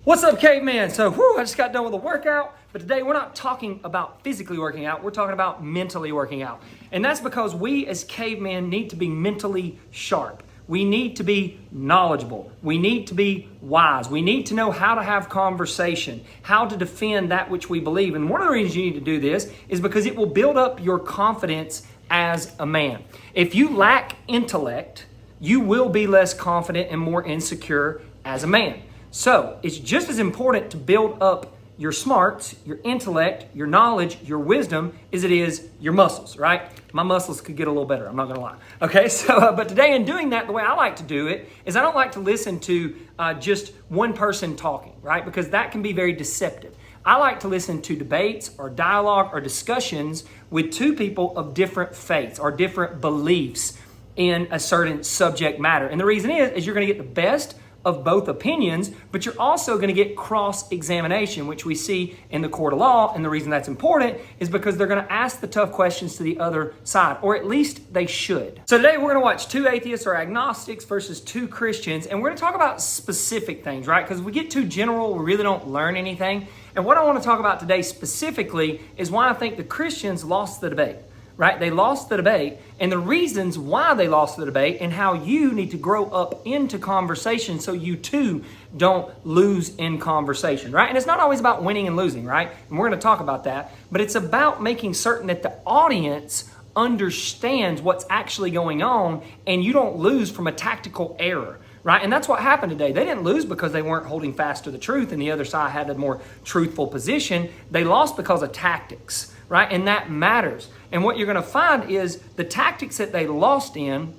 What's up, cavemen? So, I just got done with a workout, but today we're not talking about physically working out, we're talking about mentally working out. And that's because we as cavemen need to be mentally sharp. We need to be knowledgeable. We need to be wise. We need to know how to have conversation, how to defend that which we believe. And one of the reasons you need to do this is because it will build up your confidence as a man. If you lack intellect, you will be less confident and more insecure as a man. So it's just as important to build up your smarts, your intellect, your knowledge, your wisdom as it is your muscles, right? My muscles could get a little better, I'm not gonna lie. Okay, so, but today in doing that, the way I like to do it is I don't like to listen to just one person talking, right? Because that can be very deceptive. I like to listen to debates or dialogue or discussions with two people of different faiths or different beliefs in a certain subject matter. And the reason is you're gonna get the best of both opinions, but you're also going to get cross-examination, which we see in the court of law. And the reason that's important is because they're going to ask the tough questions to the other side, or at least they should. So today we're going to watch two atheists or agnostics versus two Christians, and we're going to talk about specific things, right? Because we get too general, we really don't learn anything. And what I want to talk about today specifically is why I think the Christians lost the debate. Right? They lost the debate, and the reasons why they lost the debate and how you need to grow up into conversation so you too don't lose in conversation, right? And it's not always about winning and losing, right? And we're going to talk about that, but it's about making certain that the audience understands what's actually going on and you don't lose from a tactical error. Right? And that's what happened today. They didn't lose because they weren't holding fast to the truth and the other side had a more truthful position. They lost because of tactics, right? And that matters. And what you're going to find is the tactics that they lost in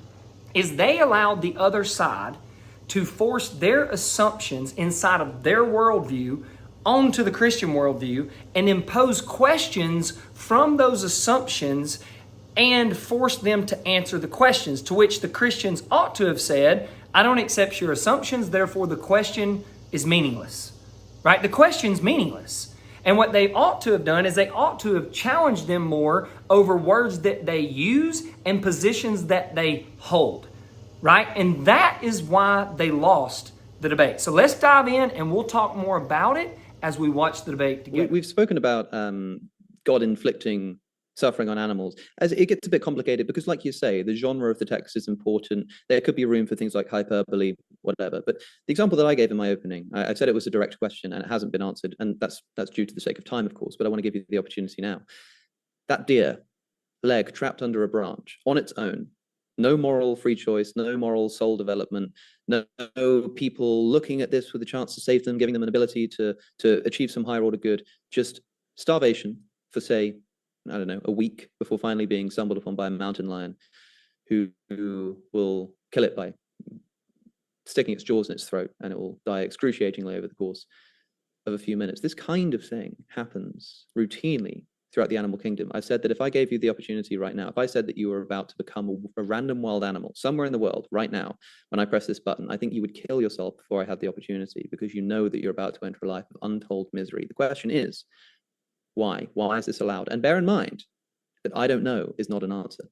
is they allowed the other side to force their assumptions inside of their worldview onto the Christian worldview and impose questions from those assumptions and force them to answer the questions, to which the Christians ought to have said, I don't accept your assumptions, therefore the question is meaningless, right? The question's meaningless. And what they ought to have done is they ought to have challenged them more over words that they use and positions that they hold, right? And that is why they lost the debate. So let's dive in and we'll talk more about it as we watch the debate together. We've spoken about God inflicting suffering on animals. As it gets a bit complicated because, like you say, the genre of the text is important. There could be room for things like hyperbole, whatever. But the example that I gave in my opening, I said it was a direct question and it hasn't been answered, and that's due to the sake of time, of course. But I want to give you the opportunity now. That deer, leg trapped under a branch on its own, no moral free choice, no moral soul development, no people looking at this with a chance to save them, giving them an ability to achieve some higher order good, just starvation for, say, I don't know, a week before finally being stumbled upon by a mountain lion who will kill it by sticking its jaws in its throat, and it will die excruciatingly over the course of a few minutes. This kind of thing happens routinely throughout the animal kingdom. I said that if I gave you the opportunity right now, if I said that you were about to become a random wild animal somewhere in the world right now, when I press this button, I think you would kill yourself before I had the opportunity, because you know that you're about to enter a life of untold misery. The question is, why? Why is this allowed? And bear in mind that I don't know is not an answer.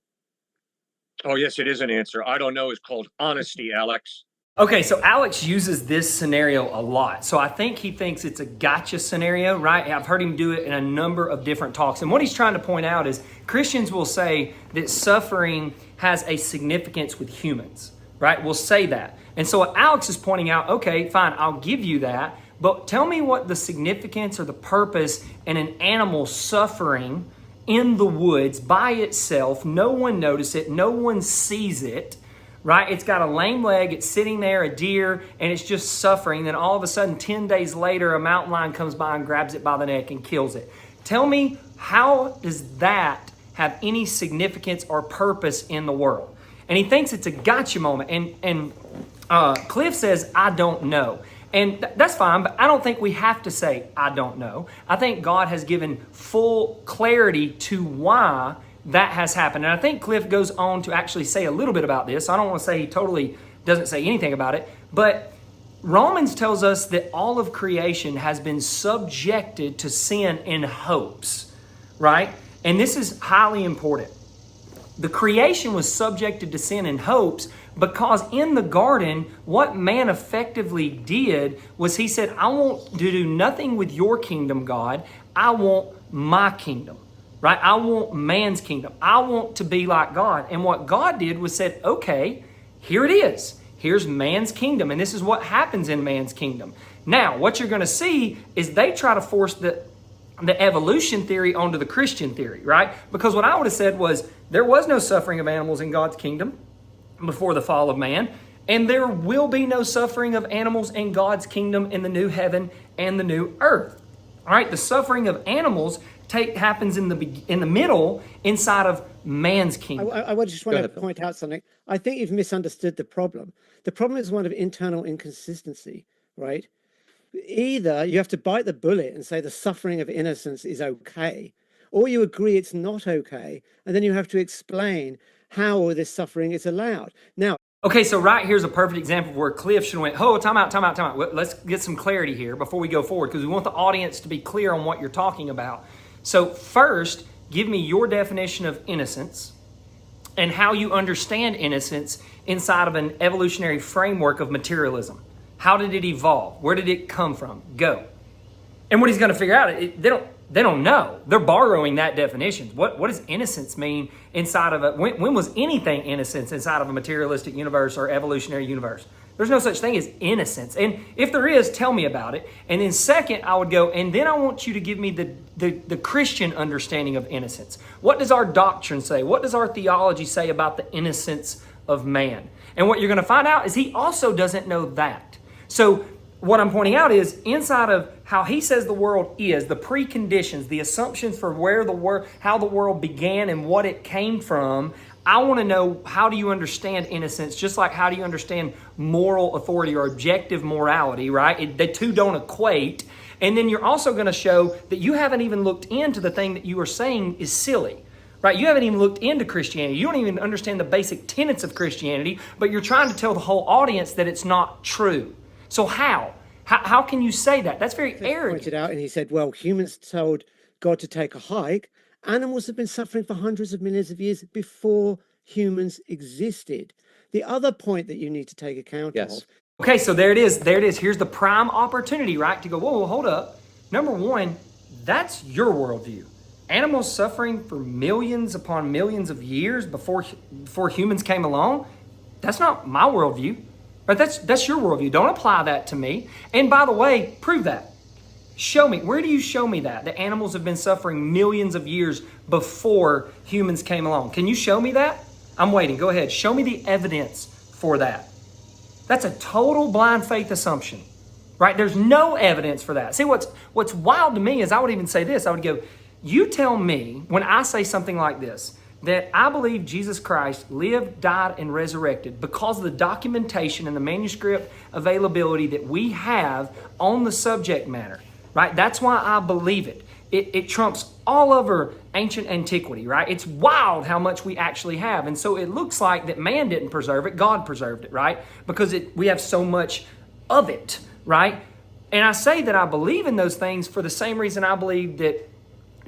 Oh, yes, it is an answer. I don't know is called honesty, Alex. Okay, so Alex uses this scenario a lot. So I think he thinks it's a gotcha scenario, right? I've heard him do it in a number of different talks. And what he's trying to point out is Christians will say that suffering has a significance with humans, right? We'll say that. And so what Alex is pointing out, okay, fine, I'll give you that. But tell me what the significance or the purpose in an animal suffering in the woods by itself. No one notices it. No one sees it, right? It's got a lame leg. It's sitting there, a deer, and it's just suffering. Then all of a sudden, 10 days later, a mountain lion comes by and grabs it by the neck and kills it. Tell me, how does that have any significance or purpose in the world? And he thinks it's a gotcha moment. And Cliff says, I don't know. And that's fine, but I don't think we have to say, I don't know. I think God has given full clarity to why that has happened. And I think Cliff goes on to actually say a little bit about this. I don't want to say he totally doesn't say anything about it, but Romans tells us that all of creation has been subjected to sin in hopes, right? And this is highly important. The creation was subjected to sin in hopes Because in the garden, what man effectively did was he said, I want to do nothing with your kingdom, God. I want my kingdom, right? I want man's kingdom. I want to be like God. And what God did was said, okay, here it is. Here's man's kingdom. And this is what happens in man's kingdom. Now, what you're going to see is they try to force the evolution theory onto the Christian theory, right? Because what I would have said was there was no suffering of animals in God's kingdom before the fall of man, and there will be no suffering of animals in God's kingdom in the new heaven and the new earth. All right, the suffering of animals happens in the middle inside of man's kingdom. I just want to point out something. I think you've misunderstood the problem. The problem is one of internal inconsistency, right? Either you have to bite the bullet and say the suffering of innocence is okay, or you agree it's not okay, and then you have to explain how all this suffering is allowed. Now, okay, so right here's a perfect example of where Cliff should have went, oh, time out. Let's get some clarity here before we go forward, because we want the audience to be clear on what you're talking about. So first, give me your definition of innocence and how you understand innocence inside of an evolutionary framework of materialism. How did it evolve? Where did it come from? Go. And what he's going to figure out, they don't know. They're borrowing that definition. What does innocence mean inside of when was anything innocence inside of a materialistic universe or evolutionary universe? There's no such thing as innocence. And if there is, tell me about it. And then second, I would go, and then I want you to give me the Christian understanding of innocence. What does our doctrine say? What does our theology say about the innocence of man? And what you're going to find out is he also doesn't know that. So what I'm pointing out is inside of how he says the world is, the preconditions, the assumptions for how the world began and what it came from, I want to know, how do you understand innocence? Just like how do you understand moral authority or objective morality, right? The two don't equate. And then you're also going to show that you haven't even looked into the thing that you are saying is silly. Right? You haven't even looked into Christianity. You don't even understand the basic tenets of Christianity, but you're trying to tell the whole audience that it's not true. So how? How can you say that? That's very arrogant. Pointed out, and he said, well, humans told God to take a hike. Animals have been suffering for hundreds of millions of years before humans existed. The other point that you need to take account of. Okay, so there it is. Here's the prime opportunity, right? To go, whoa, hold up. Number one, that's your worldview. Animals suffering for millions upon millions of years before humans came along, that's not my worldview. Right? That's your worldview. Don't apply that to me. And by the way, prove that. Show me. Where do you show me that? The animals have been suffering millions of years before humans came along. Can you show me that? I'm waiting. Go ahead. Show me the evidence for that. That's a total blind faith assumption. Right? There's no evidence for that. See, what's wild to me is I would even say this. I would go, you tell me when I say something like this, that I believe Jesus Christ lived, died, and resurrected because of the documentation and the manuscript availability that we have on the subject matter, right? That's why I believe it. It trumps all over ancient antiquity, right? It's wild how much we actually have. And so it looks like that man didn't preserve it, God preserved it, right? Because we have so much of it, right? And I say that I believe in those things for the same reason I believe that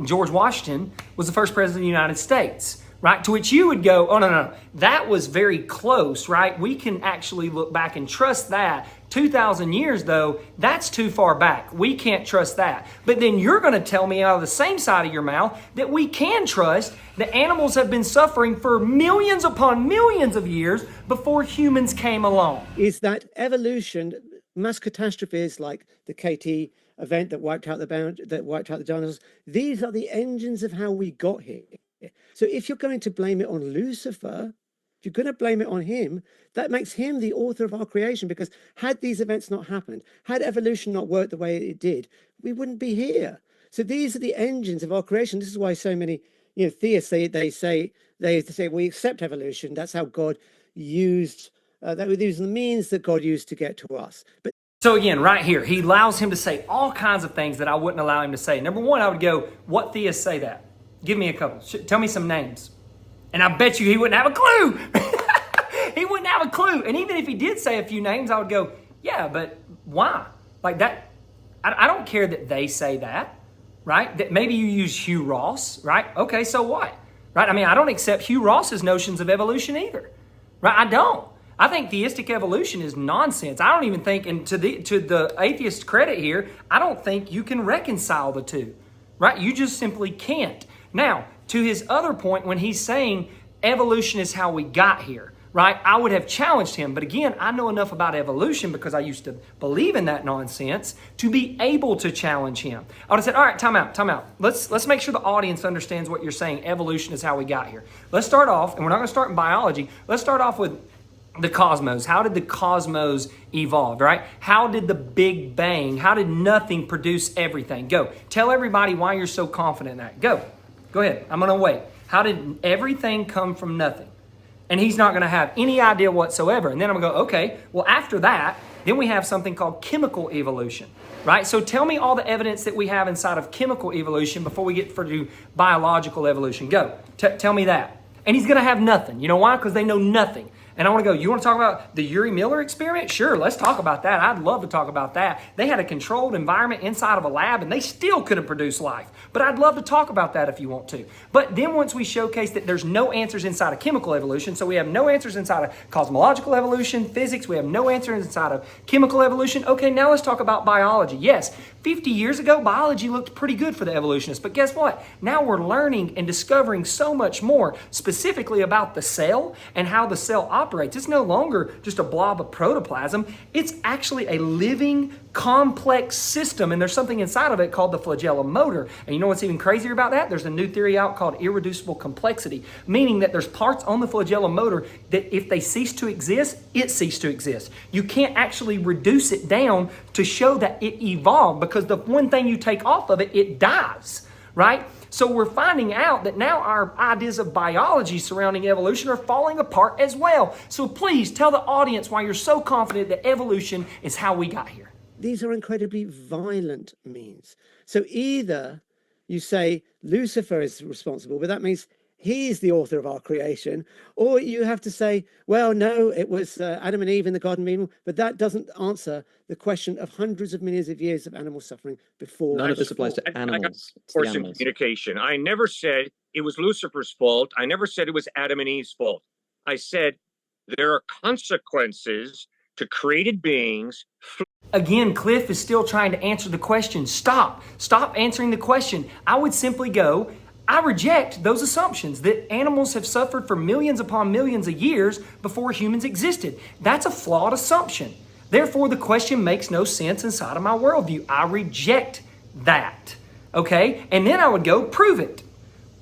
George Washington was the first president of the United States, right? To which you would go, oh, no, that was very close, right? We can actually look back and trust that. 2,000 years, though, that's too far back. We can't trust that. But then you're going to tell me out of the same side of your mouth that we can trust that animals have been suffering for millions upon millions of years before humans came along. Is that evolution, mass catastrophes like the KT event that wiped out the dinosaurs, these are the engines of how we got here. So if you're going to blame it on Lucifer, if you're going to blame it on him, that makes him the author of our creation, because had these events not happened, had evolution not worked the way it did, we wouldn't be here. So these are the engines of our creation. This is why so many theists, they say we accept evolution. That's how God used these are the means that God used to get to us. But so again, right here, he allows him to say all kinds of things that I wouldn't allow him to say. Number one, I would go, what theists say that? Give me a couple. Tell me some names. And I bet you he wouldn't have a clue. He wouldn't have a clue. And even if he did say a few names, I would go, yeah, but why? Like that, I don't care that they say that, right? That maybe you use Hugh Ross, right? Okay, so what? Right? I mean, I don't accept Hugh Ross's notions of evolution either, right? I don't. I think theistic evolution is nonsense. I don't even think, and to the atheist credit here, I don't think you can reconcile the two, right? You just simply can't. Now, to his other point, when he's saying evolution is how we got here, right? I would have challenged him. But again, I know enough about evolution because I used to believe in that nonsense to be able to challenge him. I would have said, all right, time out. Let's make sure the audience understands what you're saying. Evolution is how we got here. Let's start off, and we're not going to start in biology. Let's start off with the cosmos. How did the cosmos evolve, right? How did the Big Bang, how did nothing produce everything? Go. Tell everybody why you're so confident in that. Go ahead. I'm going to wait. How did everything come from nothing? And he's not going to have any idea whatsoever. And then I'm going to go, okay, well, after that, then we have something called chemical evolution, right? So tell me all the evidence that we have inside of chemical evolution before we get to biological evolution. Go. Tell me that. And he's going to have nothing. You know why? Because they know nothing. And I want to go, you want to talk about the Urey Miller experiment? Sure, let's talk about that. I'd love to talk about that. They had a controlled environment inside of a lab and they still couldn't produce life. But I'd love to talk about that if you want to. But then once we showcase that there's no answers inside of chemical evolution, so we have no answers inside of cosmological evolution, physics, we have no answers inside of chemical evolution. Okay, now let's talk about biology. Yes, 50 years ago, biology looked pretty good for the evolutionists. But guess what? Now we're learning and discovering so much more, specifically about the cell and how the cell operates. It's no longer just a blob of protoplasm. It's actually a living, complex system, and there's something inside of it called the flagellum motor. And you know what's even crazier about that? There's a new theory out called irreducible complexity, meaning that there's parts on the flagellum motor that if they cease to exist, it ceased to exist. You can't actually reduce it down to show that it evolved, because the one thing you take off of it, it dies, right? So we're finding out that now our ideas of biology surrounding evolution are falling apart as well. So please tell the audience why you're so confident that evolution is how we got here. These are incredibly violent means. So either you say Lucifer is responsible, but that means he is the author of our creation, or you have to say, well, no, it was Adam and Eve in the Garden of Eden, but that doesn't answer the question of hundreds of millions of years of animal suffering before. None of this applies to animals. Of course, in communication. I never said it was Lucifer's fault. I never said it was Adam and Eve's fault. I said there are consequences to created beings. Again, Cliff is still trying to answer the question. Stop answering the question. I would simply go, I reject those assumptions that animals have suffered for millions upon millions of years before humans existed. That's a flawed assumption. Therefore, the question makes no sense inside of my worldview. I reject that. Okay? And then I would go, prove it.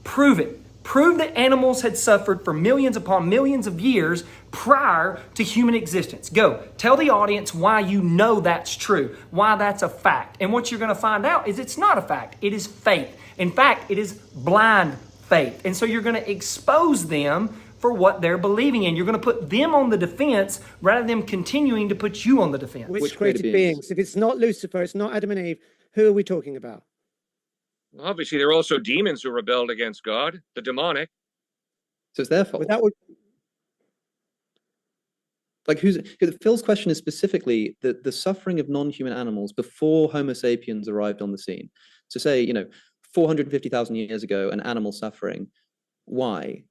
Prove it. Prove that animals had suffered for millions upon millions of years prior to human existence. Go. Tell the audience why you know that's true, why that's a fact. And what you're going to find out is it's not a fact. It is faith. In fact, it is blind faith. And so you're going to expose them for what they're believing in. You're going to put them on the defense rather than continuing to put you on the defense. Which created beings? If it's not Lucifer, it's not Adam and Eve, who are we talking about? Obviously, there are also demons who rebelled against God, the demonic. So it's their fault. But that would... Like Phil's question is specifically the suffering of non-human animals before Homo sapiens arrived on the scene. So say, 450,000 years ago, an animal suffering. Why?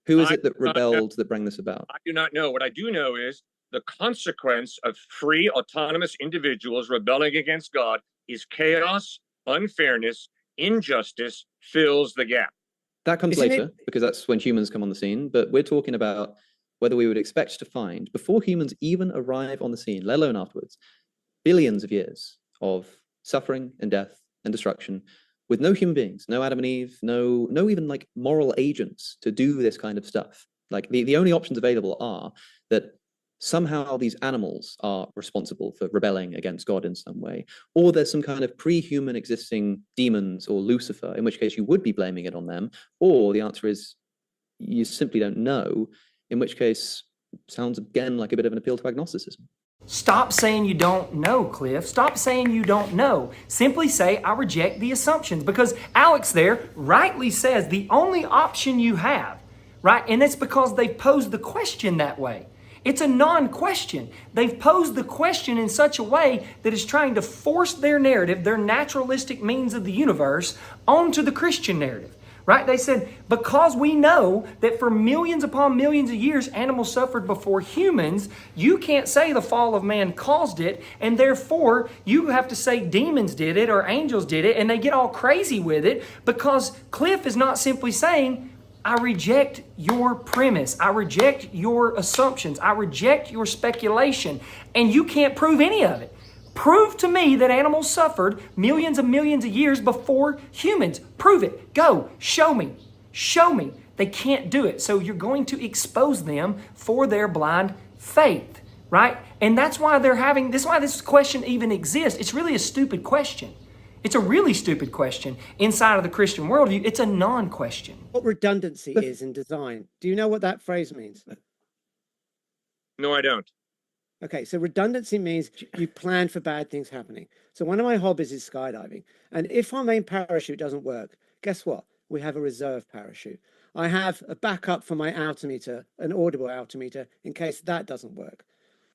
Who is it that rebelled that brought this about? I do not know. What I do know is the consequence of free, autonomous individuals rebelling against God is chaos, unfairness, injustice fills the gap. That comes later, because that's when humans come on the scene. But we're talking about whether we would expect to find, before humans even arrive on the scene, let alone afterwards, billions of years of suffering and death and destruction, with no human beings, no Adam and Eve, no even like moral agents to do this kind of stuff. Like the only options available are that somehow these animals are responsible for rebelling against God in some way, or there's some kind of pre-human existing demons or Lucifer, in which case you would be blaming it on them, or the answer is you simply don't know, in which case sounds again like a bit of an appeal to agnosticism. Stop saying you don't know, Cliff. Stop saying you don't know. Simply say, I reject the assumptions. Because Alex there rightly says the only option you have, right? And it's because they've posed the question that way. It's a non-question. They've posed the question in such a way that is trying to force their narrative, their naturalistic means of the universe, onto the Christian narrative. right? They said, because we know that for millions upon millions of years, animals suffered before humans, you can't say the fall of man caused it, and therefore you have to say demons did it or angels did it, and they get all crazy with it because Cliff is not simply saying, I reject your premise. I reject your assumptions. I reject your speculation, and you can't prove any of it. Prove to me that animals suffered millions of years before humans. Prove it. Go. Show me. Show me. They can't do it. So you're going to expose them for their blind faith, right? And that's why that's why this question even exists. It's really a stupid question. It's a really stupid question inside of the Christian worldview. It's a non-question. What redundancy is in design. Do you know what that phrase means? No, I don't. Okay, so redundancy means you plan for bad things happening. So one of my hobbies is skydiving. And if our main parachute doesn't work, guess what? We have a reserve parachute. I have a backup for my altimeter, an audible altimeter, in case that doesn't work.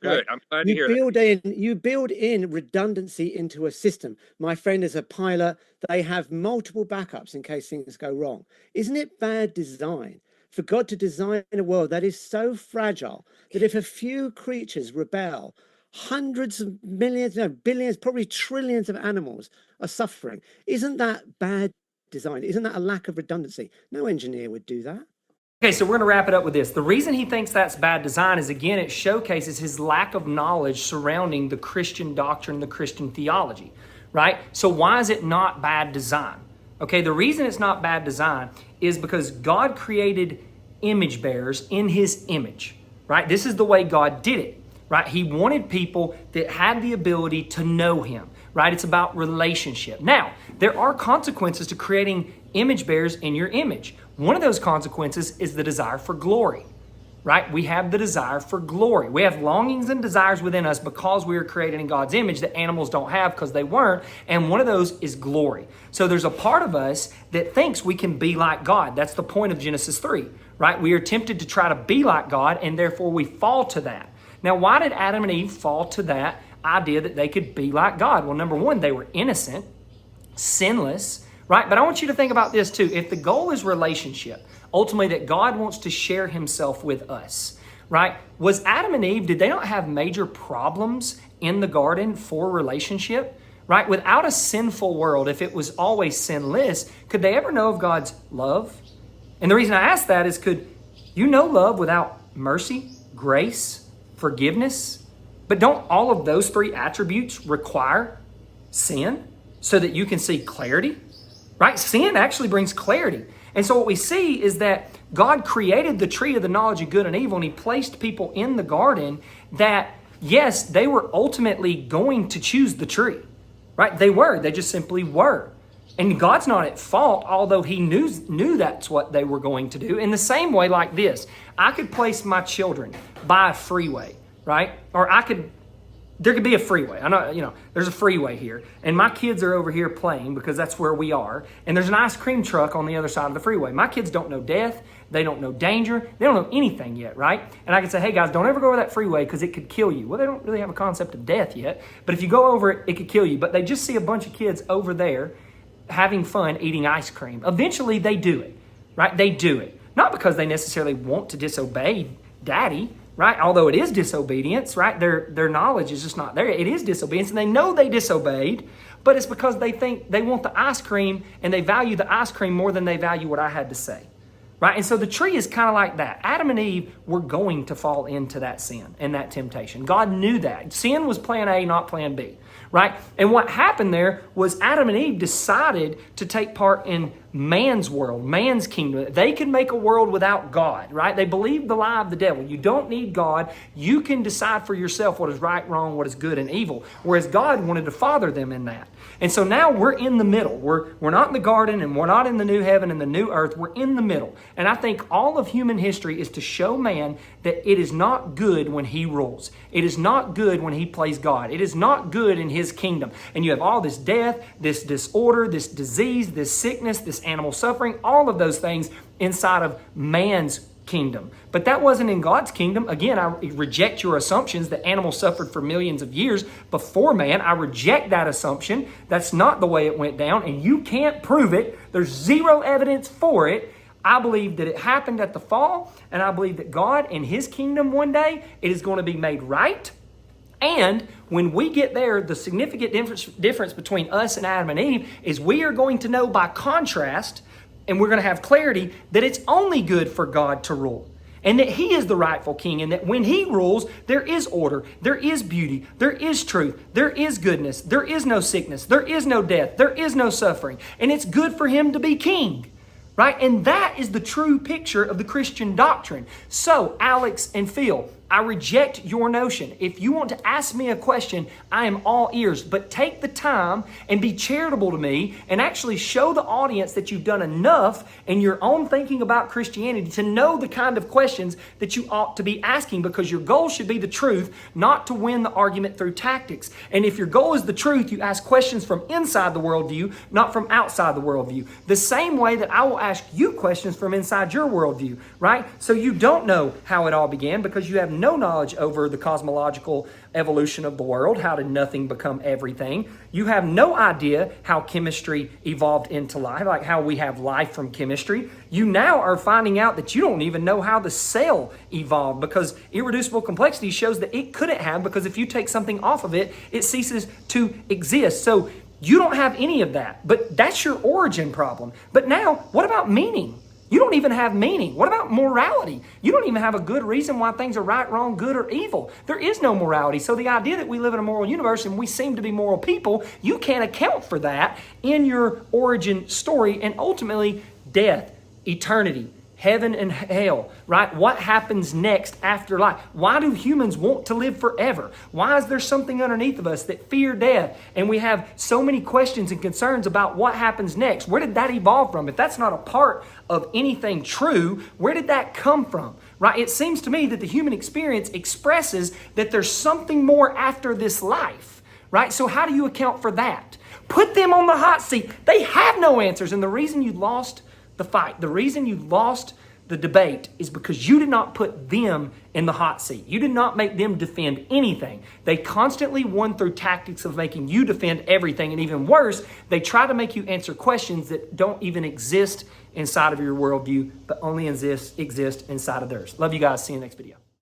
Good. Right? I'm glad to hear that. You build in redundancy into a system. My friend is a pilot. They have multiple backups in case things go wrong. Isn't it bad design for God to design a world that is so fragile that if a few creatures rebel, hundreds of millions, no, billions, probably trillions of animals are suffering? Isn't that bad design? Isn't that a lack of redundancy? No engineer would do that. Okay, so we're going to wrap it up with this. The reason he thinks that's bad design is, again, it showcases his lack of knowledge surrounding the Christian doctrine, the Christian theology, right? So why is it not bad design? Okay, the reason it's not bad design is because God created image bearers in his image, right? This is the way God did it, right? He wanted people that had the ability to know him, right? It's about relationship. Now, there are consequences to creating image bearers in your image. One of those consequences is the desire for glory, right? We have the desire for glory. We have longings and desires within us because we are created in God's image that animals don't have because they weren't. And one of those is glory. So there's a part of us that thinks we can be like God. That's the point of Genesis 3, right? We are tempted to try to be like God, and therefore we fall to that. Now, why did Adam and Eve fall to that idea that they could be like God? Well, number one, they were innocent, sinless, right? But I want you to think about this too. If the goal is relationship, ultimately that God wants to share himself with us, right? Was Adam and Eve, did they not have major problems in the garden for relationship, right? Without a sinful world, if it was always sinless, could they ever know of God's love? And the reason I ask that is, could you know love without mercy, grace, forgiveness? But don't all of those three attributes require sin so that you can see clarity? Right? Sin actually brings clarity. And so what we see is that God created the tree of the knowledge of good and evil, and he placed people in the garden that, yes, they were ultimately going to choose the tree. Right? They just simply were. And God's not at fault, although he knew that's what they were going to do. In the same way like this, I could place my children by a freeway, right? Or there could be a freeway. I know, there's a freeway here, and my kids are over here playing because that's where we are, and there's an ice cream truck on the other side of the freeway. My kids don't know death. They don't know danger. They don't know anything yet, right? And I can say, hey, guys, don't ever go over that freeway because it could kill you. Well, they don't really have a concept of death yet, but if you go over it, it could kill you. But they just see a bunch of kids over there having fun eating ice cream. Eventually, they do it, right? They do it. Not because they necessarily want to disobey daddy, right? Although it is disobedience, right? Their knowledge is just not there. It is disobedience, and they know they disobeyed, but it's because they think they want the ice cream, and they value the ice cream more than they value what I had to say, right? And so the tree is kind of like that. Adam and Eve were going to fall into that sin and that temptation. God knew that. Sin was plan A, not plan B, right? And what happened there was Adam and Eve decided to take part in man's world, man's kingdom. They could make a world without God, right? They believed the lie of the devil. You don't need God. You can decide for yourself what is right, wrong, what is good and evil. Whereas God wanted to father them in that. And so now we're in the middle. We're not in the garden, and we're not in the new heaven and the new earth. We're in the middle. And I think all of human history is to show man that it is not good when he rules. It is not good when he plays God. It is not good in his kingdom. And you have all this death, this disorder, this disease, this sickness, this animal suffering, all of those things inside of man's kingdom. But that wasn't in God's kingdom. Again, I reject your assumptions that animals suffered for millions of years before man. I reject that assumption. That's not the way it went down, and you can't prove it. There's zero evidence for it. I believe that it happened at the fall, and I believe that God in his kingdom one day, it is going to be made right. And when we get there, the significant difference between us and Adam and Eve is we are going to know by contrast, and we're going to have clarity, that it's only good for God to rule. And that he is the rightful king, and that when he rules, there is order, there is beauty, there is truth, there is goodness, there is no sickness, there is no death, there is no suffering. And it's good for him to be king. Right? And that is the true picture of the Christian doctrine. So, Alex and Phil, I reject your notion. If you want to ask me a question, I am all ears. But take the time and be charitable to me and actually show the audience that you've done enough in your own thinking about Christianity to know the kind of questions that you ought to be asking, because your goal should be the truth, not to win the argument through tactics. And if your goal is the truth, you ask questions from inside the worldview, not from outside the worldview. The same way that I will ask you questions from inside your worldview, right? So you don't know how it all began because you have no knowledge over the cosmological evolution of the world. How did nothing become everything? You have no idea how chemistry evolved into life, like how we have life from chemistry. You now are finding out that you don't even know how the cell evolved, because irreducible complexity shows that it couldn't have, because if you take something off of it, it ceases to exist. So you don't have any of that, but that's your origin problem. But now, what about meaning? You don't even have meaning. What about morality? You don't even have a good reason why things are right, wrong, good, or evil. There is no morality. So the idea that we live in a moral universe and we seem to be moral people, you can't account for that in your origin story. And ultimately, death, eternity, heaven and hell, right? What happens next after life? Why do humans want to live forever? Why is there something underneath of us that fear death? And we have so many questions and concerns about what happens next. Where did that evolve from? If that's not a part of anything true, where did that come from? Right? It seems to me that the human experience expresses that there's something more after this life, right? So how do you account for that? Put them on the hot seat. They have no answers. And the reason you lost the fight, the reason you lost the debate, is because you did not put them in the hot seat. You did not make them defend anything. They constantly won through tactics of making you defend everything. And even worse, they try to make you answer questions that don't even exist inside of your worldview, but only exist inside of theirs. Love you guys. See you in the next video.